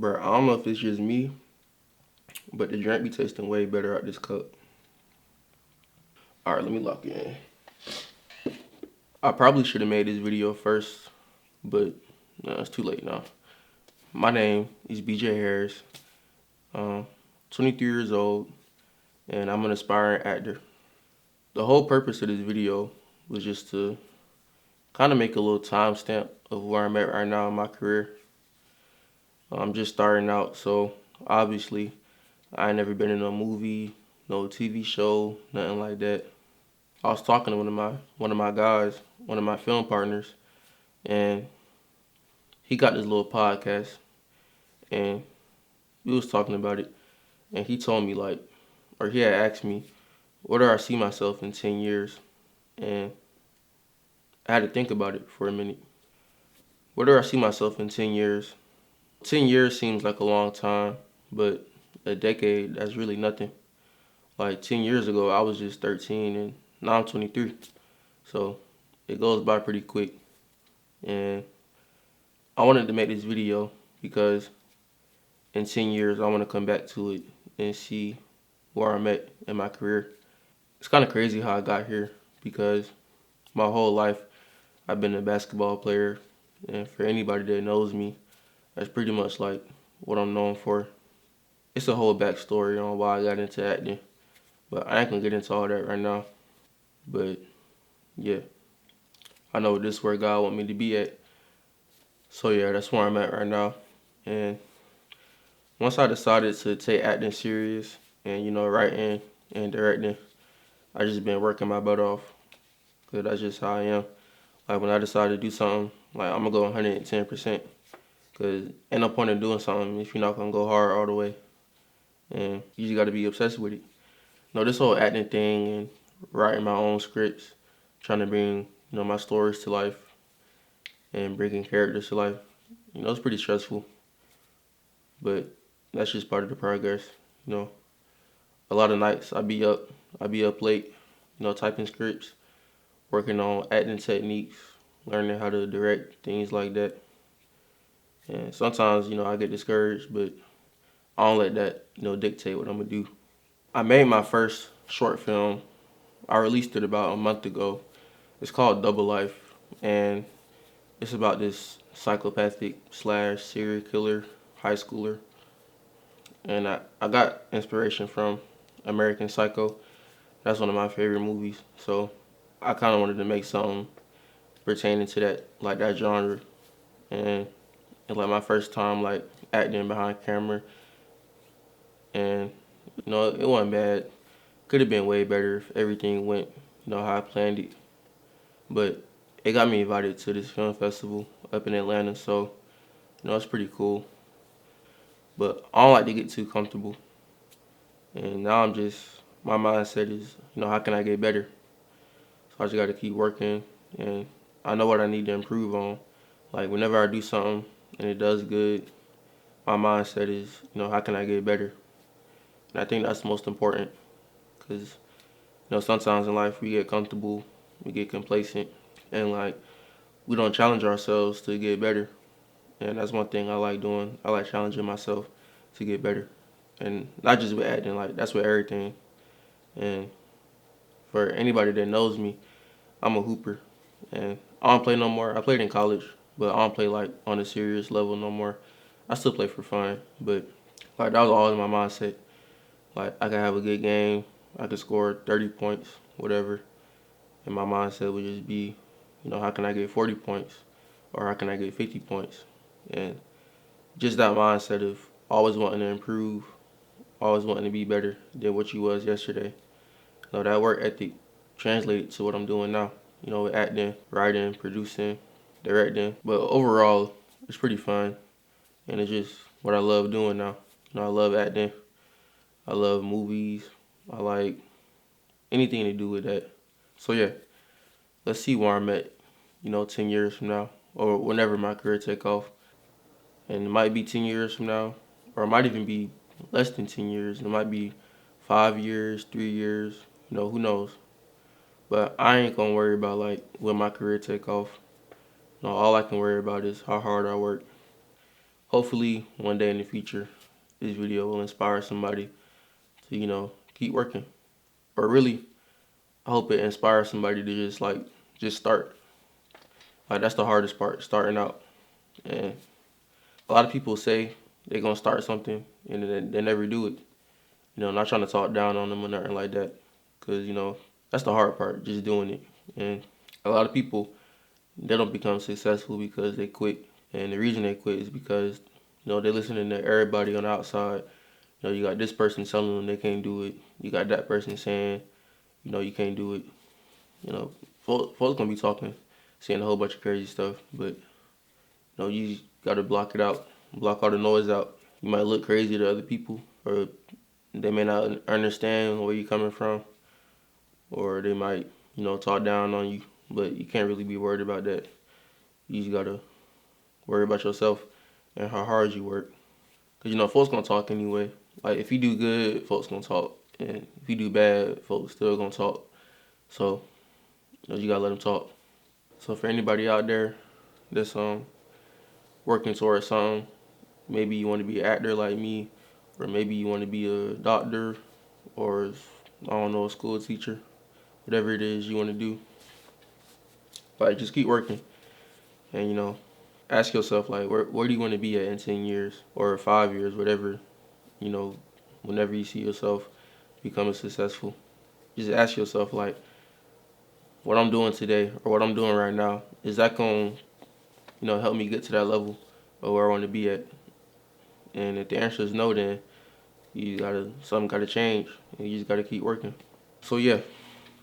Bro, I don't know if it's just me, but the drink be tasting way better out this cup. All right, let me lock it in. I probably should have made this video first, but no, it's too late now. My name is BJ Harris. 23 years old, and I'm an aspiring actor. The whole purpose of this video was just to kind of make a little timestamp of where I'm at right now in my career. I'm just starting out, so obviously I ain't never been in a movie, no TV show, nothing like that. I was talking to one of my guys, one of my film partners, and he got this little podcast, and we was talking about it, and he told me like, or he had asked me, where do I see myself in 10 years? And I had to think about it for a minute. Where do I see myself in 10 years? 10 years seems like a long time, but a decade, that's really nothing. Like 10 years ago, I was just 13 and now I'm 23. So it goes by pretty quick. And I wanted to make this video because in 10 years, I want to come back to it and see where I'm at in my career. It's kind of crazy how I got here because my whole life I've been a basketball player. And for anybody that knows me, that's pretty much like what I'm known for. It's a whole backstory on why I got into acting, but I ain't gonna get into all that right now. But yeah, I know this is where God want me to be at. So yeah, that's where I'm at right now. And once I decided to take acting serious and writing and directing, I just been working my butt off because that's just how I am. Like when I decide to do something, like I'm gonna go 110% because ain't no point in doing something if you're not gonna go hard all the way. And you just gotta be obsessed with it. No, this whole acting thing and writing my own scripts, trying to bring, my stories to life and bringing characters to life, it's pretty stressful. But that's just part of the progress, you know. A lot of nights I be up late, typing scripts, working on acting techniques, learning how to direct, things like that. And sometimes, I get discouraged, but I don't let that, dictate what I'm gonna do. I made my first short film. I released it about a month ago. It's called Double Life, and it's about this psychopathic slash serial killer high schooler. And I got inspiration from American Psycho. That's one of my favorite movies. So I kind of wanted to make something pertaining to that, like that genre. And it's like my first time like acting behind camera. And, it wasn't bad. Could have been way better if everything went, how I planned it. But it got me invited to this film festival up in Atlanta, so it's pretty cool. But I don't like to get too comfortable. And now my mindset is, how can I get better? So I just got to keep working, and I know what I need to improve on. Like whenever I do something and it does good, my mindset is, how can I get better? And I think that's the most important because, sometimes in life we get comfortable, we get complacent, and like we don't challenge ourselves to get better. And that's one thing I like doing. I like challenging myself to get better. And not just with acting, like that's with everything. And for anybody that knows me, I'm a hooper. And I don't play no more. I played in college, but I don't play like on a serious level no more. I still play for fun, but like that was always my mindset. Like I could have a good game, I could score 30 points, whatever. And my mindset would just be, how can I get 40 points? Or how can I get 50 points? And just that mindset of always wanting to improve, always wanting to be better than what you was yesterday. That work ethic translated to what I'm doing now. With acting, writing, producing, directing. But overall, it's pretty fun, and it's just what I love doing now. I love acting. I love movies. I like anything to do with that. So yeah, let's see where I'm at, 10 years from now, or whenever my career take off. And it might be 10 years from now, or it might even be less than 10 years. It might be 5 years, 3 years, who knows. But I ain't gonna worry about like when my career take off. All I can worry about is how hard I work. hopefully one day in the future, this video will inspire somebody to, keep working. Or really, I hope it inspires somebody to just start. Like, that's the hardest part, starting out. And a lot of people say they're gonna start something and then they never do it. Not trying to talk down on them or nothing like that. Cause that's the hard part, just doing it. And a lot of people, they don't become successful because they quit. And the reason they quit is because, they're listening to everybody on the outside. You got this person telling them they can't do it. You got that person saying, you can't do it. Folks gonna be talking, saying a whole bunch of crazy stuff, but you gotta block it out, block all the noise out. You might look crazy to other people, or they may not understand where you're coming from, or they might, talk down on you, but you can't really be worried about that. You just gotta worry about yourself and how hard you work. Cause folks gonna talk anyway. Like if you do good, folks gonna talk, and if you do bad, folks still gonna talk. So you gotta let them talk. So for anybody out there that's working towards something, maybe you want to be an actor like me, or maybe you want to be a doctor, or I don't know, a school teacher, whatever it is you want to do. Like just keep working, and ask yourself like where do you want to be at in 10 years or 5 years, whatever, whenever you see yourself becoming successful. Just ask yourself like what I'm doing today or what I'm doing right now, is that going to help me get to that level or where I want to be at? And if the answer is no, then something gotta change and you just gotta keep working. So yeah,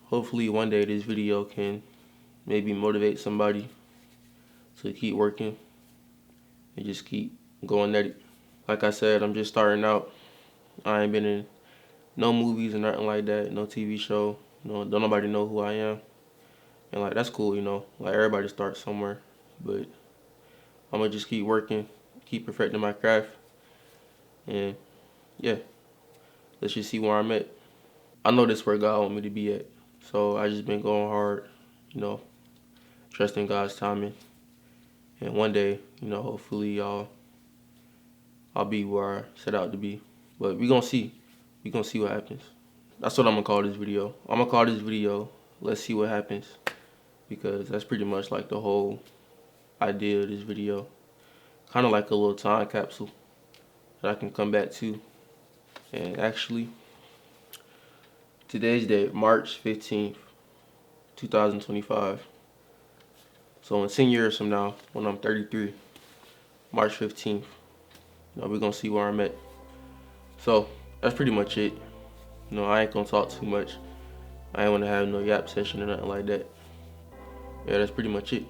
hopefully one day this video can maybe motivate somebody to keep working and just keep going at it. Like I said, I'm just starting out. I ain't been in no movies or nothing like that, no TV show. Don't nobody know who I am. And like that's cool, like everybody starts somewhere. But I'm gonna just keep working, keep perfecting my craft, and yeah, let's just see where I'm at. I know this where God want me to be at, so I just been going hard, you know, trusting God's timing, and one day, hopefully I'll be where I set out to be. But we gonna see, what happens. That's what I'm gonna call this video. I'm gonna call this video "Let's See What Happens," because that's pretty much like the whole idea of this video. Kind of like a little time capsule that I can come back to. And actually, today's date, March 15th, 2025. So in 10 years from now, when I'm 33, March 15th, we're gonna see where I'm at. So that's pretty much it. I ain't gonna talk too much. I ain't wanna have no yap session or nothing like that. Yeah, that's pretty much it.